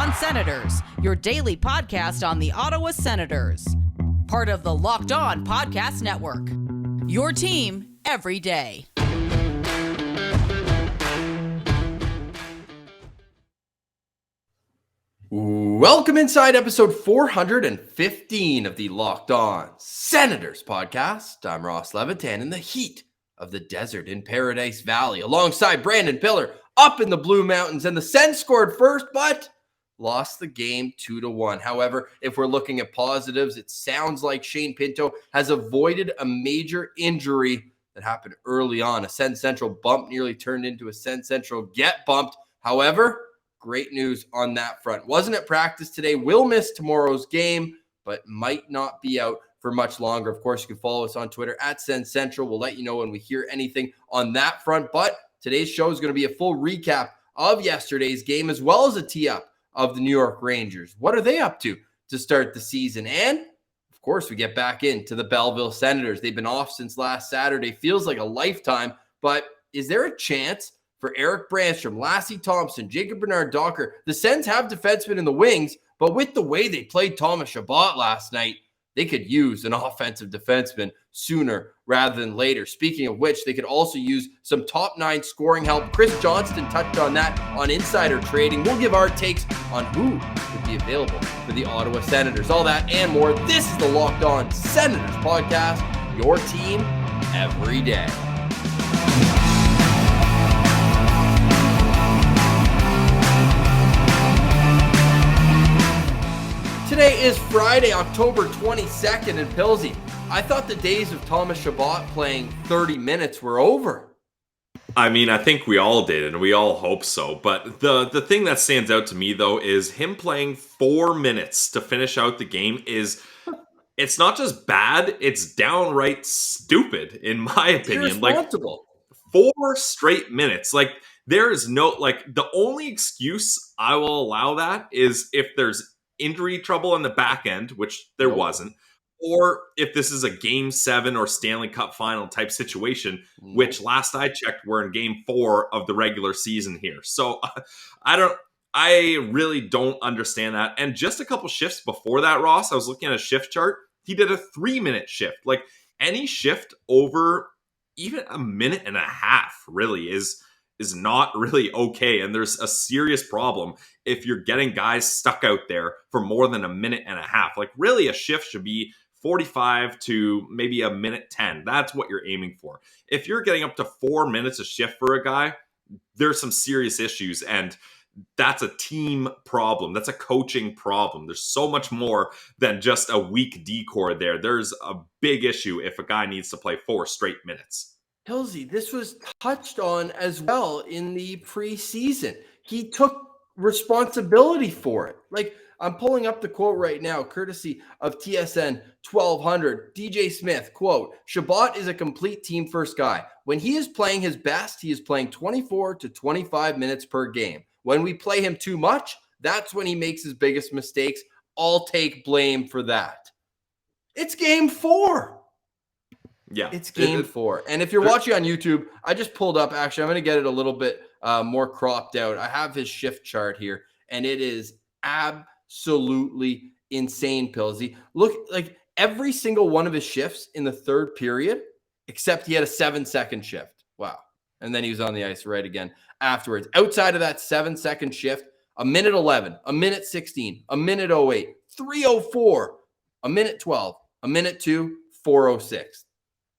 On Senators, your daily podcast on the Ottawa Senators. Part of the Locked On Podcast Network. Your team every day. Welcome inside episode 415 of the Locked On Senators podcast. I'm Ross Levitan in the heat of the desert in Paradise Valley alongside Brandon Pillar up in the Blue Mountains, and the Sens scored first but lost the game 2-1. However, if we're looking at positives, it sounds like Shane Pinto has avoided a major injury that happened early on. A Sens Central bump nearly turned into a Sens Central get bumped. However, great news on that front. Wasn't at practice today, will miss tomorrow's game, but might not be out for much longer. Of course, you can follow us on Twitter at Sens Central. We'll let you know when we hear anything on that front. But today's show is going to be a full recap of yesterday's game, as well as a tee-up of the New York Rangers. What are they up to start the season? And, of course, we get back into the Belleville Senators. They've been off since last Saturday. Feels like a lifetime, but is there a chance for Erik Branstrom, Lassie Thompson, Jacob Bernard-Docker? The Sens have defensemen in the wings, but with the way they played Thomas Chabot last night, they could use an offensive defenseman sooner rather than later. Speaking of which, they could also use some top nine scoring help. Chris Johnston touched on that on Insider Trading. We'll give our takes on who would be available for the Ottawa Senators. All that and more. This is the Locked On Senators podcast, your team every day. Today is Friday, October 22nd, and Pilsy, I thought the days of Thomas Chabot playing 30 minutes were over. I mean, I think we all did, and we all hope so. But the thing that stands out to me, though, is him playing 4 minutes to finish out the game it's not just bad, it's downright stupid, in my opinion. Irresponsible. Like, 4 straight minutes. Like, there is no, like, the only excuse I will allow that is if there's injury trouble in the back end, which there wasn't, or if this is a game 7 or Stanley Cup final type situation, which last I checked, we're in game 4 of the regular season here. So I really don't understand that. And just a couple shifts before that, Ross, I was looking at a shift chart. He did a 3-minute shift. Like, any shift over even a minute and a half really is not really okay. And there's a serious problem if you're getting guys stuck out there for more than a minute and a half. Like, really, a shift should be 45 to maybe a minute 10. That's what you're aiming for. If you're getting up to 4 minutes a shift for a guy, there's some serious issues, and that's a team problem. That's a coaching problem. There's so much more than just a weak decor there. There's a big issue if a guy needs to play 4 straight minutes. Hilsey, this was touched on as well in the preseason. He took responsibility for it. Like, I'm pulling up the quote right now, courtesy of TSN 1200. DJ Smith, quote, "Chabot is a complete team first guy. When he is playing his best, he is playing 24 to 25 minutes per game. When we play him too much, that's when he makes his biggest mistakes. I'll take blame for that." It's game 4. Yeah, it's game 4. And if you're watching on YouTube, I just pulled up, actually, I'm going to get it a little bit more cropped out. I have his shift chart here, and it is absolutely insane, Pilsy. Look, like, every single one of his shifts in the third period, except he had a 7-second shift. Wow. And then he was on the ice right again afterwards. Outside of that 7-second shift, a minute 11, a minute 16, a minute 08, 3:04, a minute 12, a minute 2, 4:06.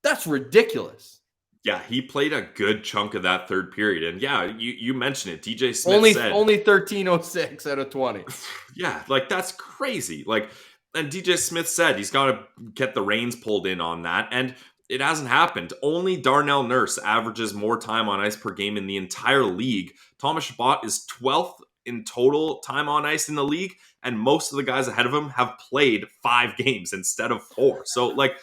That's ridiculous. Yeah, he played a good chunk of that third period. And yeah, you mentioned it. DJ Smith said only 13:06 out of 20. Yeah, like, that's crazy. Like, and DJ Smith said he's got to get the reins pulled in on that. And it hasn't happened. Only Darnell Nurse averages more time on ice per game in the entire league. Thomas Chabot is 12th in total time on ice in the league. And most of the guys ahead of him have played 5 games instead of 4. So, like,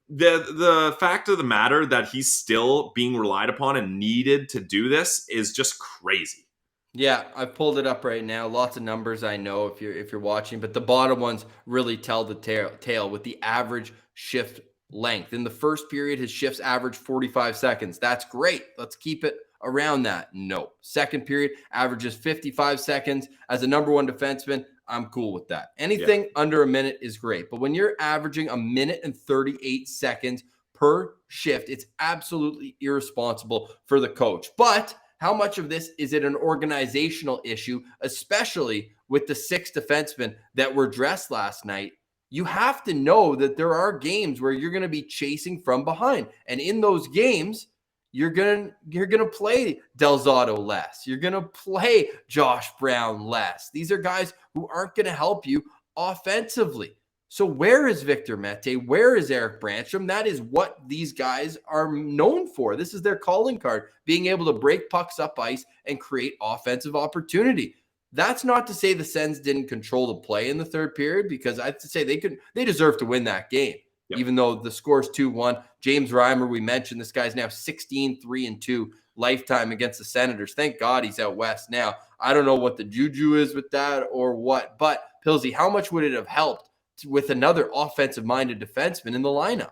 the fact of the matter that he's still being relied upon and needed to do this is just crazy. Yeah, I've pulled it up right now. Lots of numbers, I know, if you're watching, but the bottom ones really tell the tale with the average shift length. In the first period, his shifts averaged 45 seconds. That's great. Let's keep it around that? No. Second period averages 55 seconds. As a number one defenseman, I'm cool with that. Anything under a minute is great. But when you're averaging a minute and 38 seconds per shift, it's absolutely irresponsible for the coach. But how much of this is it an organizational issue, especially with the 6 defensemen that were dressed last night? You have to know that there are games where you're going to be chasing from behind. And in those games, you're gonna play Del Zotto less. You're gonna play Josh Brown less. These are guys who aren't gonna help you offensively. So where is Victor Mete? Where is Erik Branstrom? That is what these guys are known for. This is their calling card, being able to break pucks up ice and create offensive opportunity. That's not to say the Sens didn't control the play in the third period, because I have to say they deserve to win that game. Yep. Even though the score's 2-1. James Reimer, we mentioned, this guy's now 16-3-2 lifetime against the Senators. Thank God he's out west now. I don't know what the juju is with that or what, but Pilsy, how much would it have helped with another offensive-minded defenseman in the lineup?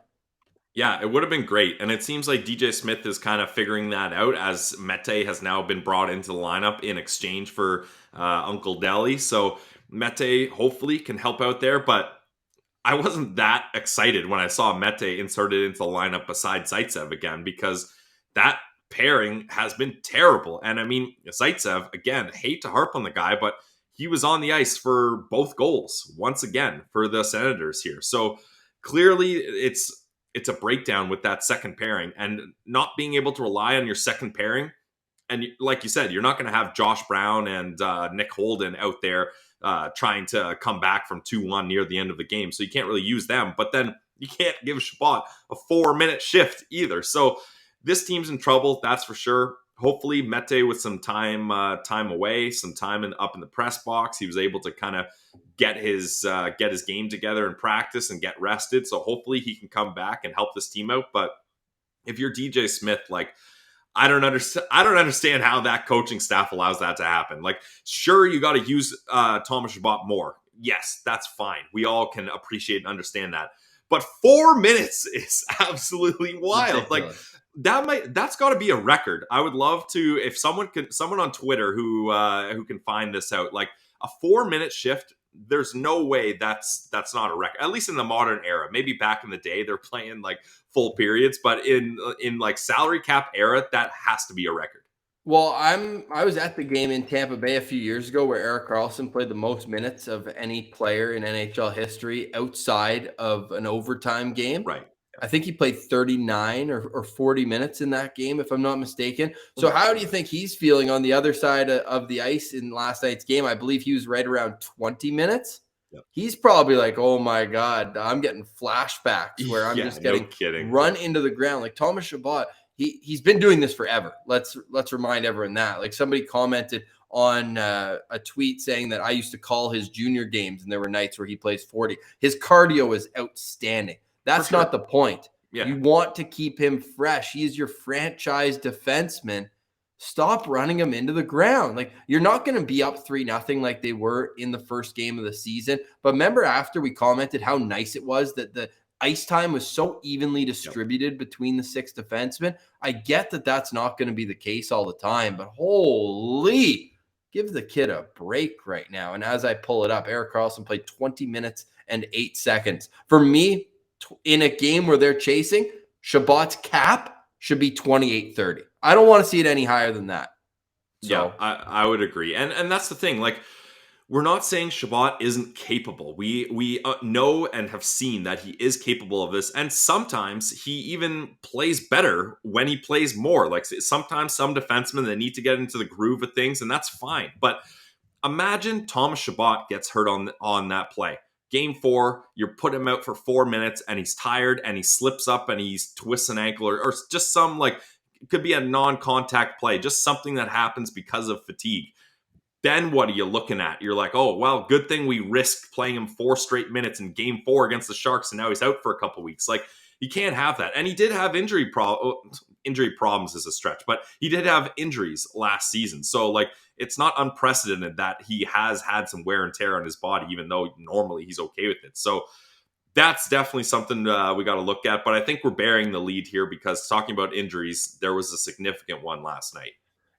Yeah, it would have been great. And it seems like DJ Smith is kind of figuring that out, as Mete has now been brought into the lineup in exchange for Uncle Deli. So Mete hopefully can help out there, but I wasn't that excited when I saw Mete inserted into the lineup beside Zaitsev again, because that pairing has been terrible. And I mean, Zaitsev, again, hate to harp on the guy, but he was on the ice for both goals once again for the Senators here. So clearly it's a breakdown with that second pairing, and not being able to rely on your second pairing. And like you said, you're not going to have Josh Brown and Nick Holden out there trying to come back from 2-1 near the end of the game. So you can't really use them. But then you can't give Chabot a 4-minute shift either. So this team's in trouble, that's for sure. Hopefully Mete with some time away, some time up in the press box, he was able to kind of get his game together in practice and get rested. So hopefully he can come back and help this team out. But if you're DJ Smith, like, I don't understand how that coaching staff allows that to happen. Like, sure, you got to use Thomas Chabot more. Yes, that's fine. We all can appreciate and understand that. But 4 minutes is absolutely wild. Ridiculous. Like, that's got to be a record. I would love to, if someone on Twitter who can find this out, like a 4-minute shift. There's no way that's not a record, at least in the modern era. Maybe back in the day they're playing like full periods, but in like salary cap era, that has to be a record. Well, I was at the game in Tampa Bay a few years ago where Erik Karlsson played the most minutes of any player in NHL history outside of an overtime game. Right. I think he played 39 or 40 minutes in that game, if I'm not mistaken. So how do you think he's feeling on the other side of the ice in last night's game? I believe he was right around 20 minutes. Yep. He's probably like, oh my God, I'm getting flashbacks where I'm just getting run into the ground. Like Thomas Chabot, he's been doing this forever. Let's remind everyone that. Like somebody commented on a tweet saying that I used to call his junior games and there were nights where he plays 40. His cardio is outstanding. That's not the point. Yeah. You want to keep him fresh. He is your franchise defenseman. Stop running him into the ground. Like, you're not going to be up 3-0 like they were in the first game of the season. But remember, after we commented how nice it was that the ice time was so evenly distributed between the 6 defensemen. I get that that's not going to be the case all the time, but holy, give the kid a break right now. And as I pull it up, Erik Karlsson played 20 minutes and 8 seconds. For me, in a game where they're chasing, Chabot's cap should be 28-30. I don't want to see it any higher than that. So. Yeah, I would agree. And that's the thing. Like, we're not saying Chabot isn't capable. We know and have seen that he is capable of this. And sometimes he even plays better when he plays more. Like, sometimes some defensemen, they need to get into the groove of things, and that's fine. But imagine Thomas Chabot gets hurt on that play. Game 4, you're putting him out for 4 minutes and he's tired and he slips up and he twists an ankle or just some, like, it could be a non-contact play, just something that happens because of fatigue. Then what are you looking at? You're like, oh, well, good thing we risked playing him 4 straight minutes in Game 4 against the Sharks and now he's out for a couple weeks. Like, you can't have that. And he did have injury problems is a stretch, but he did have injuries last season. So, like, it's not unprecedented that he has had some wear and tear on his body, even though normally he's okay with it. So that's definitely something we got to look at. But I think we're bearing the lead here because talking about injuries, there was a significant one last night.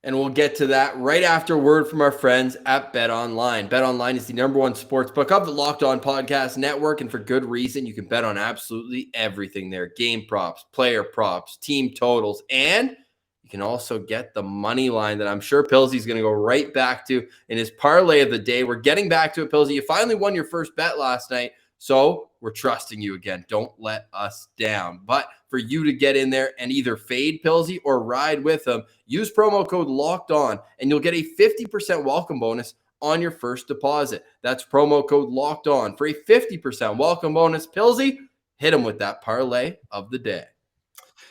And we'll get to that right after a word from our friends at BetOnline. BetOnline is the #1 sportsbook of the Locked On Podcast Network, and for good reason. You can bet on absolutely everything there. Game props, player props, team totals, and you can also get the money line that I'm sure Pilsy's going to go right back to in his parlay of the day. We're getting back to it, Pilsy. You finally won your first bet last night, so we're trusting you again. Don't let us down. But for you to get in there and either fade Pilsy or ride with him, use promo code Locked On, and you'll get a 50% welcome bonus on your first deposit. That's promo code Locked On for a 50% welcome bonus. Pilsy, hit him with that parlay of the day.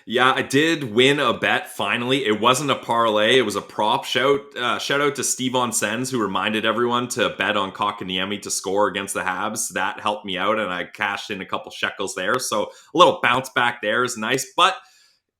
Yeah, I did win a bet finally. It wasn't a parlay, it was a prop. Shout out to Steve on Sens, who reminded everyone to bet on Kotkaniemi to score against the Habs. That helped me out, and I cashed in a couple shekels there. So a little bounce back there is nice, but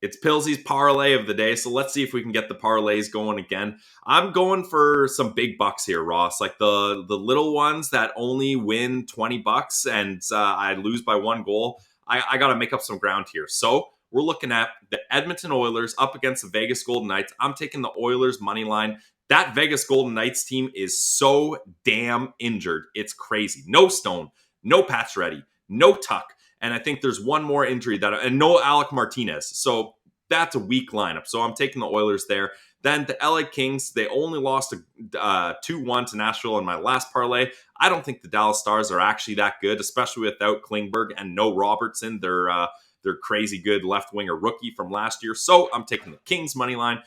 it's Pilsy's parlay of the day. So let's see if we can get the parlays going again. I'm going for some big bucks here, Ross. Like the little ones that only win $20 and I lose by 1 goal. I got to make up some ground here. So we're looking at the Edmonton Oilers up against the Vegas Golden Knights. I'm taking the Oilers money line. That Vegas Golden Knights team is so damn injured. It's crazy. No Stone, no Pacioretty, no Tuck. And I think there's one more injury and no Alec Martinez. So that's a weak lineup. So I'm taking the Oilers there. Then the LA Kings, they only lost 2-1 to Nashville in my last parlay. I don't think the Dallas Stars are actually that good, especially without Klingberg and no Robertson. They're crazy good left winger rookie from last year. So I'm taking the Kings money line.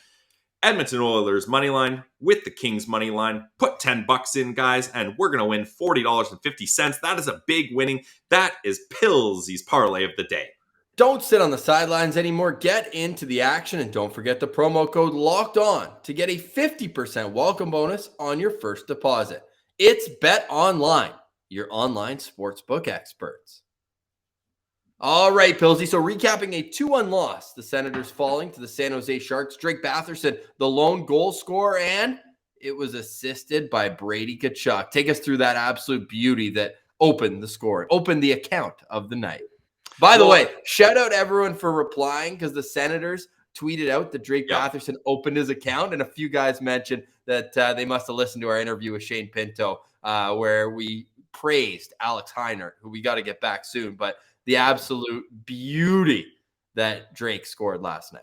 Edmonton Oilers money line with the Kings money line. Put $10 in, guys, and we're going to win $40.50. That is a big winning. That is Pilsy's parlay of the day. Don't sit on the sidelines anymore. Get into the action, and don't forget the promo code Locked On to get a 50% welcome bonus on your first deposit. It's BetOnline, your online sportsbook experts. All right, Pilsy. So recapping a 2-1 loss, the Senators falling to the San Jose Sharks. Drake Batherson, the lone goal scorer, and it was assisted by Brady Tkachuk. Take us through that absolute beauty that opened the account of the night. By the way, shout out everyone for replying, because the Senators tweeted out that Drake Batherson opened his account, and a few guys mentioned that they must have listened to our interview with Shane Pinto, where we praised Alex Heiner, who we got to get back soon, but the absolute beauty that Drake scored last night.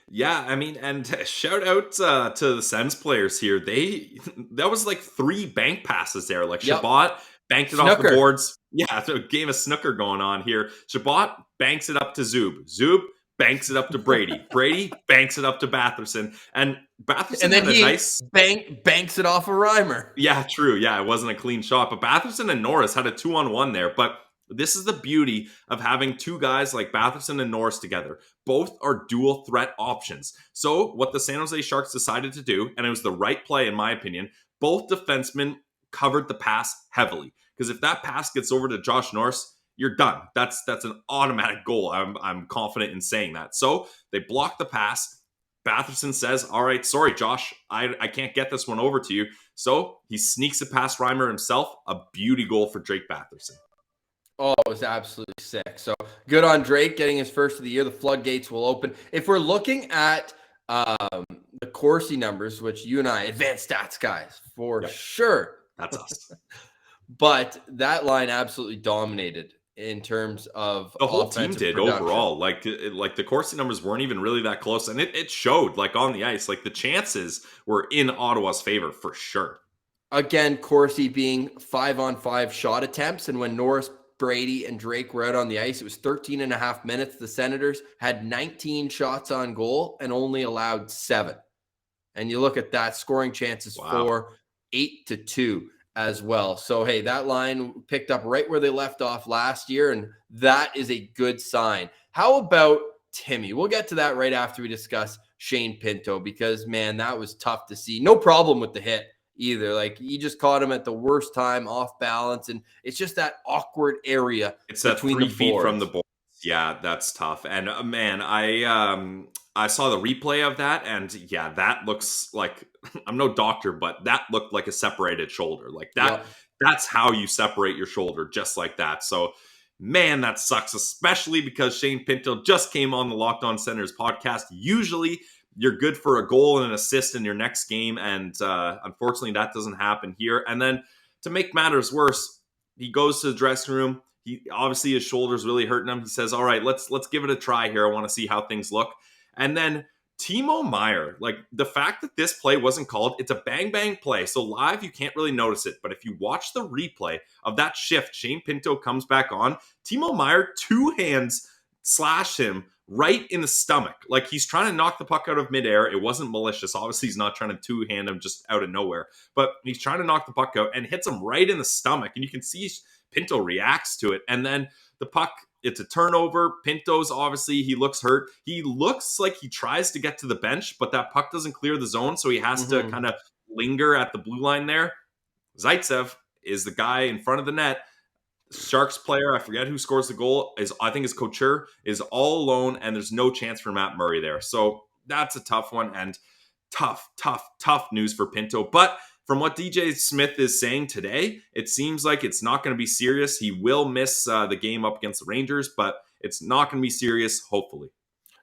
Yeah, I mean, and shout out to the Sens players here. That was like 3 bank passes there. Like Chabot banked it off the boards. Yeah, so a game of snooker going on here. Chabot banks it up to Zub. Zub banks it up to Brady. Brady banks it up to Batherson. And Batherson had a nice banks it off a Reimer. Yeah, true. Yeah, it wasn't a clean shot. But Batherson and Norris had a 2-on-1 there. But this is the beauty of having 2 guys like Batherson and Norris together. Both are dual threat options. So what the San Jose Sharks decided to do, and it was the right play in my opinion, both defensemen covered the pass heavily. Because if that pass gets over to Josh Norris, you're done. That's an automatic goal. I'm confident in saying that. So they block the pass. Batherson says, all right, sorry, Josh, I can't get this one over to you. So he sneaks it past Reimer himself. A beauty goal for Drake Batherson. Oh, it was absolutely sick. So good on Drake getting his first of the year. The floodgates will open. If we're looking at the Corsi numbers, which you and I, advanced stats guys, for sure. That's us. But that line absolutely dominated in terms of the whole team did production. Overall. Like the Corsi numbers weren't even really that close, and it showed like on the ice. Like the chances were in Ottawa's favor for sure. Again, Corsi being 5-on-5 shot attempts, and when Norris, Brady, and Drake were out on the ice, it was 13 and a half minutes. The Senators had 19 shots on goal and only allowed 7. And you look at that, scoring chances for 8-2 as well. So, hey, that line picked up right where they left off last year, and that is a good sign. How about Timmy? We'll get to that right after we discuss Shane Pinto, because, man, that was tough to see. No problem with the hit either. Like, he just caught him at the worst time, off balance, and it's just that awkward area. It's that 3 feet from the boards. Yeah, that's tough. And man, I saw the replay of that, and yeah, that looks like, I'm no doctor, but that looked like a separated shoulder. Like that, that's how you separate your shoulder, just like that. So Man, that sucks, especially because Shane Pinto just came on the Locked On Senators podcast. Usually, you're good for a goal and an assist in your next game, and unfortunately, that doesn't happen here. And then, to make matters worse, he goes to the dressing room. He obviously his shoulder's really hurting him. He says, "All right, let's give it a try here. I want to see how things look." And then Timo Meier, like the fact that this play wasn't called, it's a bang bang play. So live, you can't really notice it. But if you watch the replay of that shift, Shane Pinto comes back on. Timo Meier, two hands slash him right in the stomach. Like he's trying to knock the puck out of midair. It wasn't malicious. Obviously, he's not trying to two-hand him just out of nowhere. But he's trying to knock the puck out and hits him right in the stomach. And you can see Pinto reacts to it. And then the puck, it's a turnover. Pinto's obviously, he looks hurt. He looks like he tries to get to the bench, but that puck doesn't clear the zone, so he has to kind of linger at the blue line there. Zaitsev is the guy in front of the net. Sharks player, I forget who scores the goal, I think is Couture, is all alone, and there's no chance for Matt Murray there. So that's a tough one, and tough news for Pinto. But from what DJ Smith is saying today, it seems like it's not going to be serious. He will miss the game up against the Rangers, but it's not going to be serious, hopefully.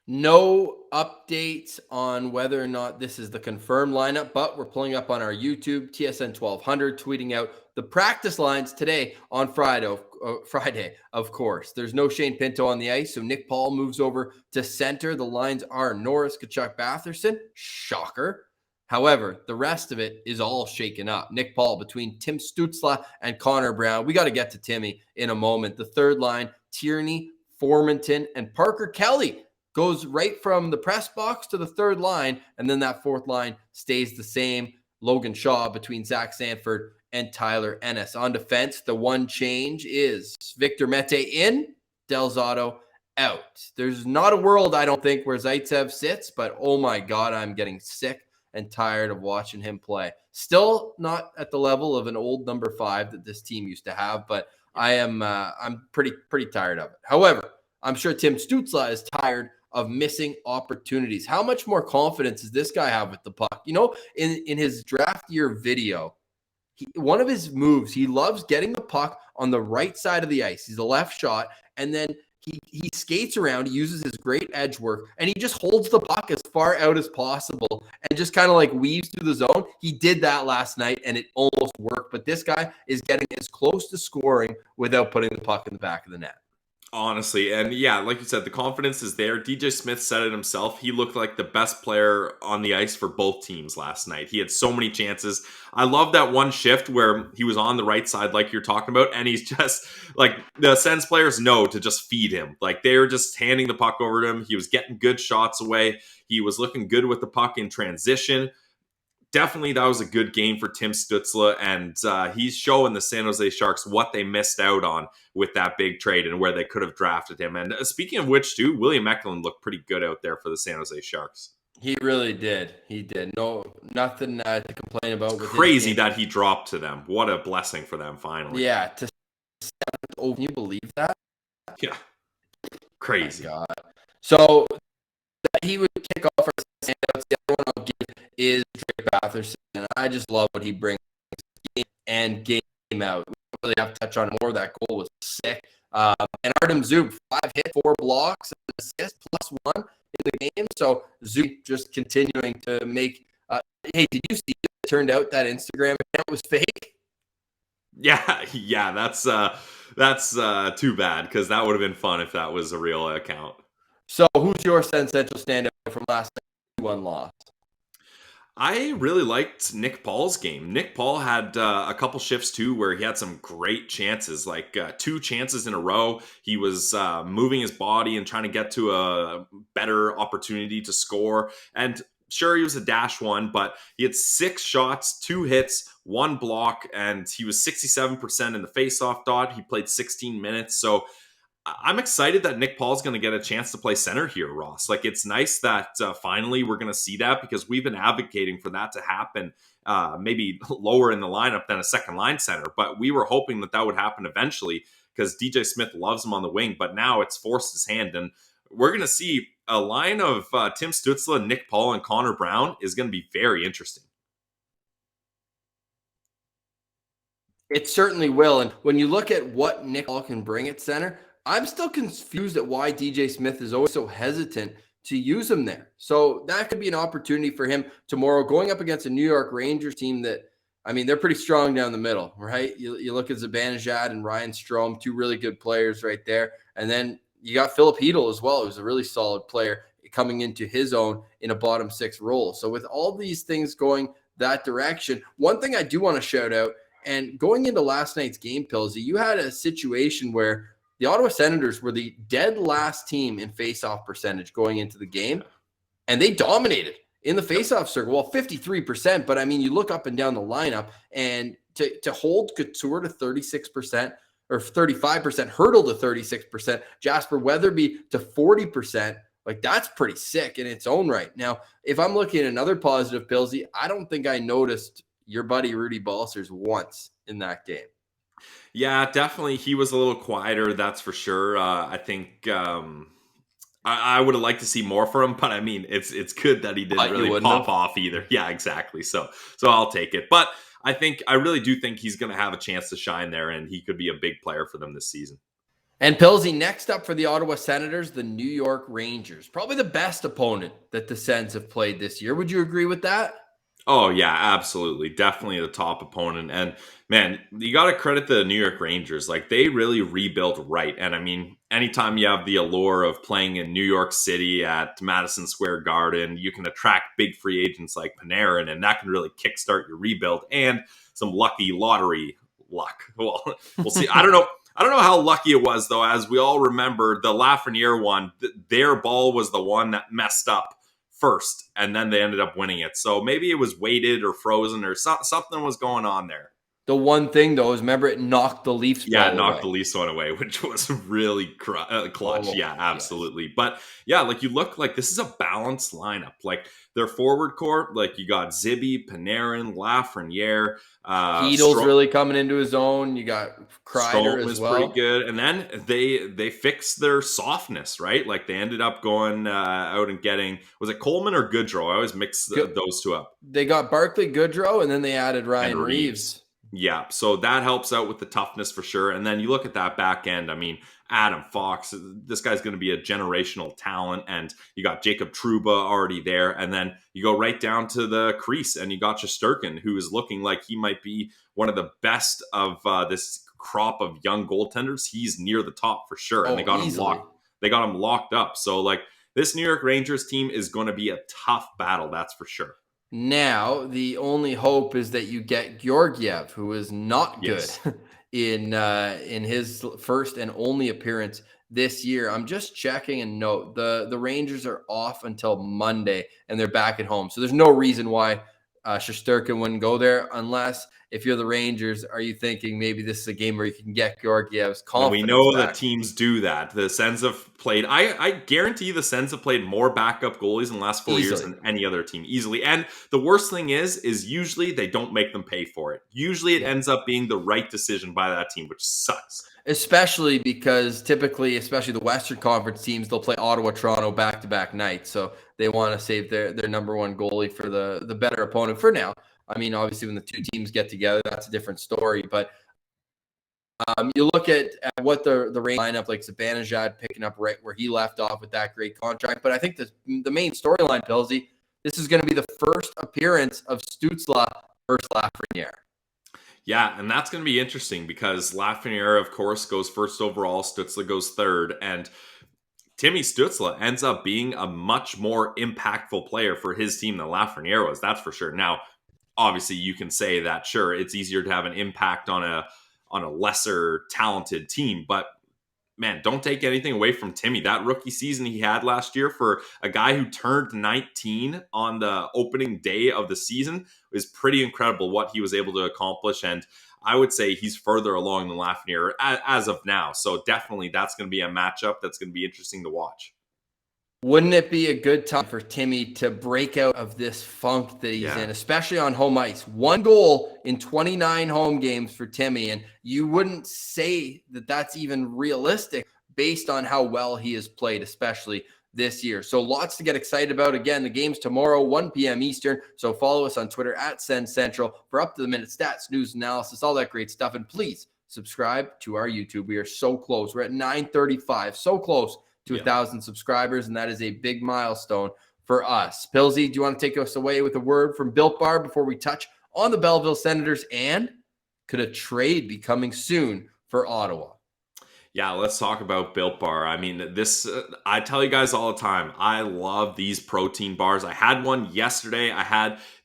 No updates on whether or not this is the confirmed lineup, but we're pulling up on our YouTube, TSN 1200, tweeting out the practice lines today on Friday, of course. There's no Shane Pinto on the ice, so Nick Paul moves over to center. The lines are Norris, Tkachuk, Batherson. Shocker. However, the rest of it is all shaken up. Nick Paul between Tim Stützle and Connor Brown. We got to get to Timmy in a moment. The third line, Tierney, Formanton, and Parker Kelly goes right from the press box to the third line, and then that fourth line stays the same. Logan Shaw between Zach Sanford and Tyler Ennis. On defense, the one change is Victor Mete in, Del Zotto out. There's not a world, I don't think, where Zaitsev sits, but oh my God, I'm getting sick and tired of watching him play. Still not at the level of an old number 5 that this team used to have, but I'm pretty tired of it. However, I'm sure Tim Stützle is tired of missing opportunities. How much more confidence does this guy have with the puck? You know, in his draft year video, one of his moves, he loves getting the puck on the right side of the ice. He's a left shot, and then he skates around, he uses his great edge work, and he just holds the puck as far out as possible and just kind of like weaves through the zone. He did that last night, and it almost worked. But this guy is getting as close to scoring without putting the puck in the back of the net. Honestly, and yeah, like you said, the confidence is there. DJ Smith said it himself. He looked like the best player on the ice for both teams last night. He had so many chances. I love that one shift where he was on the right side, like you're talking about, and he's just like the Sens players know to just feed him. Like they're just handing the puck over to him. He was getting good shots away. He was looking good with the puck in transition. Definitely, that was a good game for Tim Stützle, and he's showing the San Jose Sharks what they missed out on with that big trade and where they could have drafted him. And speaking of which, too, William Eklund looked pretty good out there for the San Jose Sharks. He really did. He did. Nothing to complain about. With crazy that he dropped to them. What a blessing for them, finally. Yeah. To 7th. Oh, can you believe that? Yeah. Crazy. Oh my God. So he would kick off our standouts. The other one I'll give is Drake Batherson. And I just love what he brings game and game out. We don't really have to touch on more. That goal was sick. And Artem Zub, 5 hits, 4 blocks, an assist, +1 in the game. So Zub just continuing to make. Hey, did you see it turned out that Instagram account was fake? Yeah, that's too bad, because that would have been fun if that was a real account. So who's your Sens Central standout from last night? 2-1 loss. I really liked Nick Paul's game. Nick Paul had a couple shifts too where he had some great chances, like 2 chances in a row. He was moving his body and trying to get to a better opportunity to score. And sure, he was a -1, but he had 6 shots, 2 hits, 1 block, and he was 67% in the faceoff dot. He played 16 minutes. So I'm excited that Nick Paul's going to get a chance to play center here, Ross. Like, it's nice that finally we're going to see that, because we've been advocating for that to happen, maybe lower in the lineup than a second line center. But we were hoping that would happen eventually, because DJ Smith loves him on the wing. But now it's forced his hand, and we're going to see a line of Tim Stützle, Nick Paul, and Connor Brown is going to be very interesting. It certainly will. And when you look at what Nick Hall can bring at center, I'm still confused at why DJ Smith is always so hesitant to use him there. So that could be an opportunity for him tomorrow, going up against a New York Rangers team that, I mean, they're pretty strong down the middle, right? You look at Zibanejad and Ryan Strome, two really good players right there. And then you got Philip Hedl as well, who's a really solid player coming into his own in a bottom six role. So with all these things going that direction, one thing I do want to shout out, and going into last night's game, Pilsy, you had a situation where the Ottawa Senators were the dead last team in faceoff percentage going into the game, and they dominated in the faceoff circle. Well, 53%, but I mean, you look up and down the lineup, and to hold Couture to 36% or 35%, Hurdle to 36%, Jasper Weatherby to 40%, like that's pretty sick in its own right. Now, if I'm looking at another positive, Pilsy, I don't think I noticed your buddy Rudy Balcers once in that game. Yeah, definitely. He was a little quieter, that's for sure. I think I would have liked to see more from him, but I mean, it's good that he didn't really pop off either. Yeah, exactly. So I'll take it. But I really do think he's going to have a chance to shine there, and he could be a big player for them this season. And Pilsy, next up for the Ottawa Senators, the New York Rangers. Probably the best opponent that the Sens have played this year. Would you agree with that? Oh, yeah, absolutely. Definitely the top opponent. And, man, you got to credit the New York Rangers. Like, they really rebuilt right. And, I mean, anytime you have the allure of playing in New York City at Madison Square Garden, you can attract big free agents like Panarin, and that can really kickstart your rebuild and some lucky lottery luck. Well, we'll see. I don't know how lucky it was, though. As we all remember, the Lafreniere one, their ball was the one that messed up first, and then they ended up winning it. So maybe it was weighted or frozen or something was going on there. The one thing, though, is remember it knocked the Leafs ball it knocked the Leafs one away, which was really clutch. Oh, yeah, absolutely. Yes. But, yeah, like you look like this is a balanced lineup. Like their forward core, like you got Zibby, Panarin, Lafreniere. Heedle's really coming into his own. You got Kreider as well. Pretty good. And then they fixed their softness, right? Like they ended up going out and getting, was it Coleman or Goodrow? I always mix those two up. They got Barclay Goodrow, and then they added Ryan Reeves. Yeah, so that helps out with the toughness for sure. And then you look at that back end. I mean, Adam Fox, this guy's going to be a generational talent. And you got Jacob Trouba already there. And then you go right down to the crease, and you got Shesterkin, who is looking like he might be one of the best of this crop of young goaltenders. He's near the top for sure. And they got him locked. They got him locked up. So, like, this New York Rangers team is going to be a tough battle, that's for sure. Now, the only hope is that you get Georgiev, who is not good in his first and only appearance this year. I'm just checking and note the Rangers are off until Monday, and they're back at home. So there's no reason why Shesterkin wouldn't go there, unless if you're the Rangers, are you thinking maybe this is a game where you can get Georgiev's confidence We know back? that teams do that. The Sens have played, I guarantee the Sens have played more backup goalies in the last 4 years than any other team, easily. And the worst thing is usually they don't make them pay for it. Usually it ends up being the right decision by that team, which sucks. Especially because typically, especially the Western Conference teams, they'll play Ottawa, Toronto back-to-back nights. So they want to save their number one goalie for the better opponent for now. I mean, obviously, when the two teams get together, that's a different story. But you look at what the Rangers lineup, like Zibanejad picking up right where he left off with that great contract. But I think the main storyline, Pilsy, this is going to be the first appearance of Stützle versus Lafreniere. Yeah, and that's going to be interesting because Lafreniere, of course, goes first overall. Stützle goes third. And Timmy Stützle ends up being a much more impactful player for his team than Lafreniere was. That's for sure. Now, obviously, you can say that, sure, it's easier to have an impact on a lesser talented team. But, man, don't take anything away from Timmy. That rookie season he had last year for a guy who turned 19 on the opening day of the season is pretty incredible what he was able to accomplish. And I would say he's further along than Lafreniere as of now. So definitely that's going to be a matchup that's going to be interesting to watch. Wouldn't it be a good time for Timmy to break out of this funk that he's in, especially on home ice? 1 goal in 29 home games for Timmy, and you wouldn't say that that's even realistic based on how well he has played, especially this year. So lots to get excited about. Again, the game's tomorrow, 1 p.m. Eastern. So follow us on Twitter at Send Central for up-to-the-minute stats, news, analysis, all that great stuff. And please subscribe to our YouTube. We are so close. We're at 935, so close to 1,000 subscribers, and that is a big milestone for us. Pilsy, do you want to take us away with a word from Built Bar before we touch on the Belleville Senators? And could a trade be coming soon for Ottawa? Yeah, let's talk about Built Bar. I mean, I tell you guys all the time, I love these protein bars. I had one yesterday.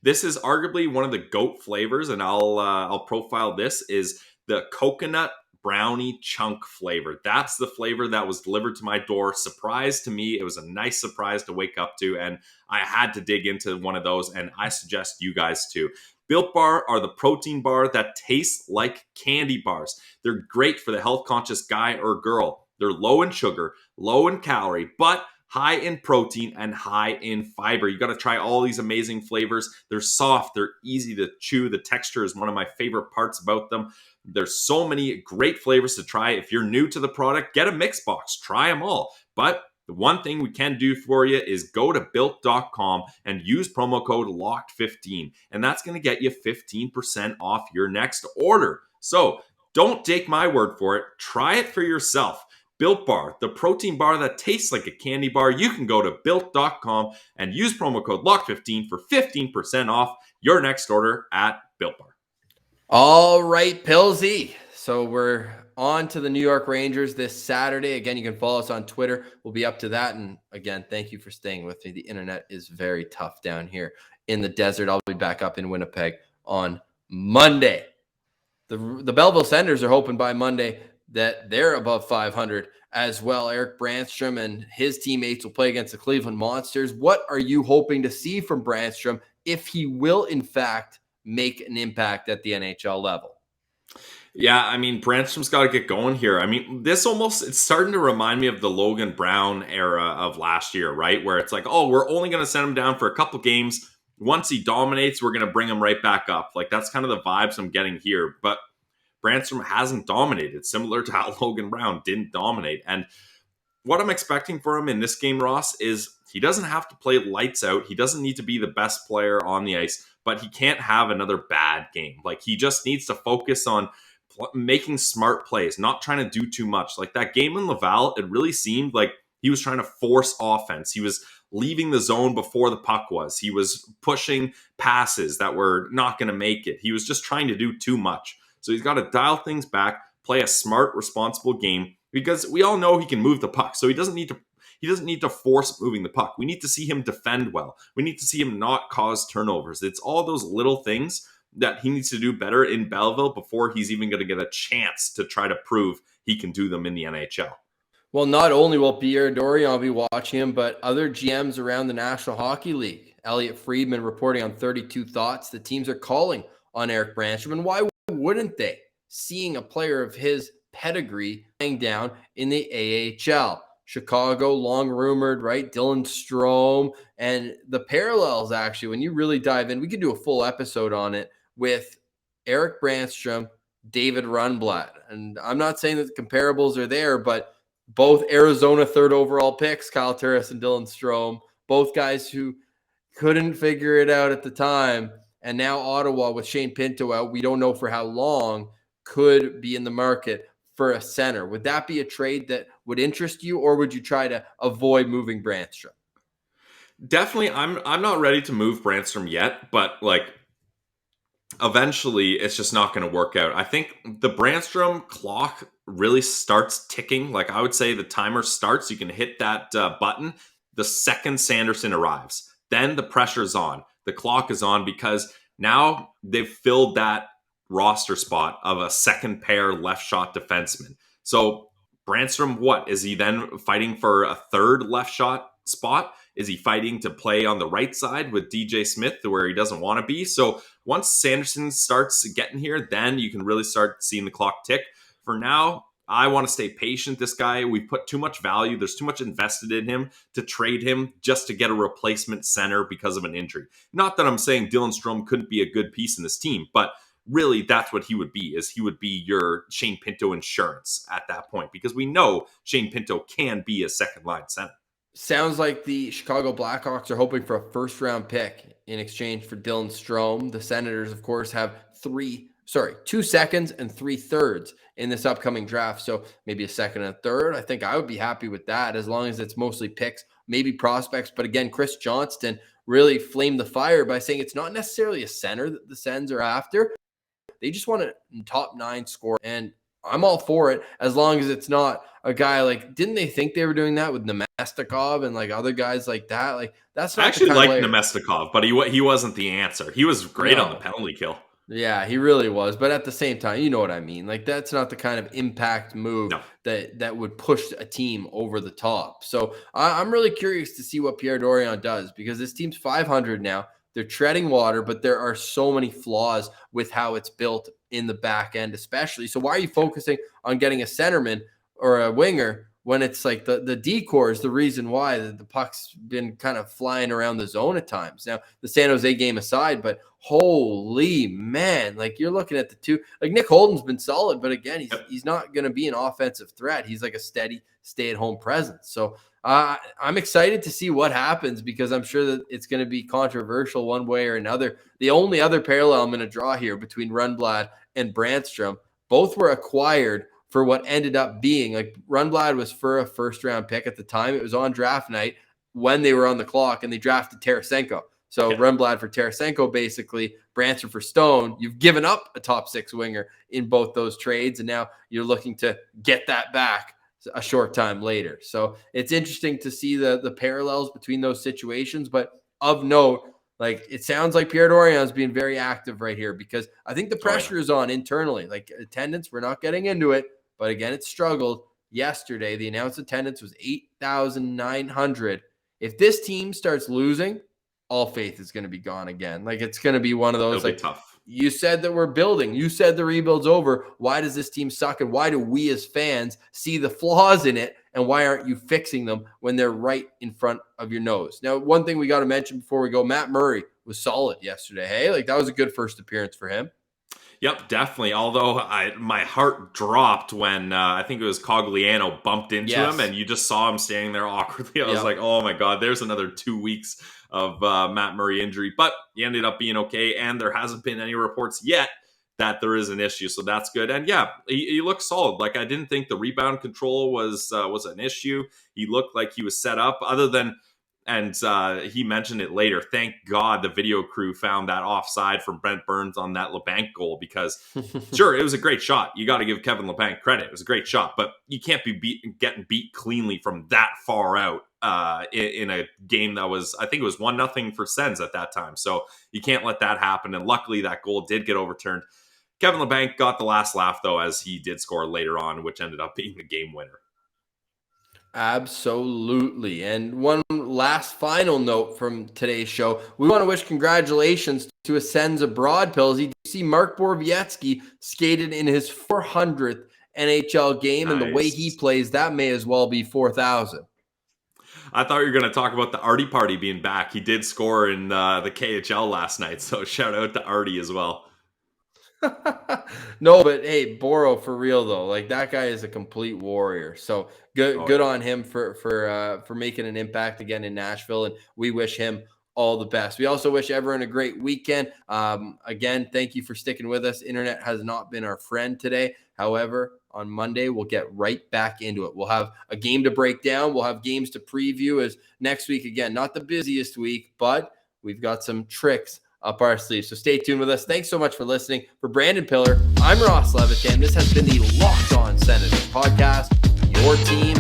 This is arguably one of the GOAT flavors, and I'll profile this, is the coconut brownie chunk flavor. That's the flavor that was delivered to my door. Surprise to me. It was a nice surprise to wake up to, and I had to dig into one of those, and I suggest you guys too. Built Bar are the protein bar that tastes like candy bars. They're great for the health-conscious guy or girl. They're low in sugar, low in calorie, but high in protein and high in fiber. You got to try all these amazing flavors. They're soft. They're easy to chew. The texture is one of my favorite parts about them. There's so many great flavors to try. If you're new to the product, get a mix box. Try them all. But the one thing we can do for you is go to built.com and use promo code LOCKED15. And that's going to get you 15% off your next order. So don't take my word for it. Try it for yourself. Built Bar, the protein bar that tastes like a candy bar. You can go to built.com and use promo code LOCKED15 for 15% off your next order at Built Bar. All right, Pilsy. So we're on to the New York Rangers this Saturday. Again, you can follow us on Twitter. We'll be up to that. And again, thank you for staying with me. The internet is very tough down here in the desert. I'll be back up in Winnipeg on Monday. The Belleville Senators are hoping by Monday that they're above 500 as well. Erik Branstrom and his teammates will play against the Cleveland Monsters. What are you hoping to see from Branstrom if he will, in fact, make an impact at the NHL level? Yeah, I mean, Branstrom's got to get going here. I mean, it's starting to remind me of the Logan Brown era of last year, right? Where it's like, oh, we're only going to send him down for a couple games. Once he dominates, we're going to bring him right back up. Like, that's kind of the vibes I'm getting here. But Branstrom hasn't dominated, similar to how Logan Brown didn't dominate. And what I'm expecting for him in this game, Ross, is he doesn't have to play lights out. He doesn't need to be the best player on the ice, but he can't have another bad game. Like, he just needs to focus on making smart plays, not trying to do too much. Like that game in Laval, it really seemed like he was trying to force offense. He was leaving the zone before the puck was. He was pushing passes that were not going to make it. He was just trying to do too much. So he's got to dial things back, play a smart, responsible game, because we all know he can move the puck. So he doesn't need to force moving the puck. We need to see him defend well. We need to see him not cause turnovers. It's all those little things that he needs to do better in Belleville before he's even going to get a chance to try to prove he can do them in the NHL. Well, not only will Pierre Dorion be watching him, but other GMs around the National Hockey League. Elliot Friedman reporting on 32 Thoughts. The teams are calling on Erik Branstrom, and why wouldn't they? Seeing a player of his pedigree playing down in the AHL. Chicago, long rumored, right? Dylan Strome, and the parallels, actually, when you really dive in, we could do a full episode on it with Erik Branstrom, David Rundblad. And I'm not saying that the comparables are there, but both Arizona third overall picks, Kyle Turris and Dylan Strome, both guys who couldn't figure it out at the time. And now Ottawa with Shane Pinto out, we don't know for how long, could be in the market for a center. Would that be a trade that would interest you, or would you try to avoid moving Branstrom? Definitely, I'm not ready to move Branstrom yet, but like eventually it's just not going to work out. I think the Branstrom clock really starts ticking. Like I would say the timer starts. You can hit that button the second Sanderson arrives. Then the pressure's on. The clock is on because now they've filled that roster spot of a second pair left shot defenseman. So Branstrom, what? Is he then fighting for a third left shot spot? Is he fighting to play on the right side with DJ Smith where he doesn't want to be? So once Sanderson starts getting here, then you can really start seeing the clock tick. For now, I want to stay patient. This guy, we put too much value. There's too much invested in him to trade him just to get a replacement center because of an injury. Not that I'm saying Dylan Strome couldn't be a good piece in this team, but really that's what he would be, is he would be your Shane Pinto insurance at that point, because we know Shane Pinto can be a second line center. Sounds like the Chicago Blackhawks are hoping for a first-round pick in exchange for Dylan Strome. The Senators, of course, have 2 seconds and 3/3 in this upcoming draft. So maybe a second and a third. I think I would be happy with that as long as it's mostly picks, maybe prospects. But again, Chris Johnston really flamed the fire by saying it's not necessarily a center that the Sens are after. They just want a top 9 scorer. And I'm all for it as long as it's not a guy like, didn't they think they were doing that with Nemestikov and like other guys like that? Like that's not I actually like like Nemestikov, but he wasn't the answer. He was great on the penalty kill. Yeah, he really was. But at the same time, you know what I mean? Like that's not the kind of impact move that would push a team over the top. So I'm really curious to see what Pierre Dorion does because this team's 500 now. They're treading water, but there are so many flaws with how it's built in the back end, especially. So why are you focusing on getting a centerman or a winger when it's like the decor is the reason why the puck's been kind of flying around the zone at times? Now, the San Jose game aside, but holy man, like you're looking at the two, like Nick Holden's been solid, but again, he's not going to be an offensive threat. He's like a steady stay-at-home presence. So I'm excited to see what happens because I'm sure that it's going to be controversial one way or another. The only other parallel I'm going to draw here between Rundblad and Branstrom, both were acquired for what ended up being like Rundblad was for a first-round pick at the time. It was on draft night when they were on the clock and they drafted Tarasenko. So Rundblad for Tarasenko, basically, Branstrom for Stone. You've given up a top 6 winger in both those trades, and now you're looking to get that back a short time later. So it's interesting to see the parallels between those situations. But of note, like it sounds like Pierre Dorion is being very active right here because I think the pressure is on internally. Like attendance, we're not getting into it, but again, it struggled yesterday. The announced attendance was 8,900. If this team starts losing, all faith is going to be gone again. Like it's going to be one of those like tough. You said that we're building. You said the rebuild's over. Why does this team suck? And why do we as fans see the flaws in it? And why aren't you fixing them when they're right in front of your nose? Now, one thing we got to mention before we go, Matt Murray was solid yesterday. Hey, like that was a good first appearance for him. Yep, definitely. Although my heart dropped when I think it was Cogliano bumped into him and you just saw him standing there awkwardly. I was like, oh my God, there's another 2 weeks of Matt Murray injury. But he ended up being okay, and there hasn't been any reports yet that there is an issue. So that's good. And yeah, he looked solid. Like I didn't think the rebound control was an issue. He looked like he was set up other than, and he mentioned it later. Thank God the video crew found that offside from Brent Burns on that LeBanc goal because sure, it was a great shot. You got to give Kevin LeBanc credit. It was a great shot, but you can't be getting beat cleanly from that far out in a game that was, I think it was 1-0 for Sens at that time. So you can't let that happen. And luckily that goal did get overturned. Kevin LeBanc got the last laugh though, as he did score later on, which ended up being the game winner. Absolutely. And one last final note from today's show. We want to wish congratulations to a Sens abroad pills. You see Mark Borowiecki skated in his 400th NHL game, and the way he plays, that may as well be 4,000. I thought you were going to talk about the Artie Party being back. He did score in the KHL last night, so shout out to Artie as well. No, but hey, Boro for real though. Like that guy is a complete warrior. So good on him for making an impact again in Nashville, and we wish him all the best. We also wish everyone a great weekend. Again, thank you for sticking with us. Internet has not been our friend today. However, on Monday, we'll get right back into it. We'll have a game to break down. We'll have games to preview as next week, again, not the busiest week, but we've got some tricks up our sleeves. So stay tuned with us. Thanks so much for listening. For Brandon Pillar, I'm Ross Levitan. This has been the Locked On Senators podcast, your team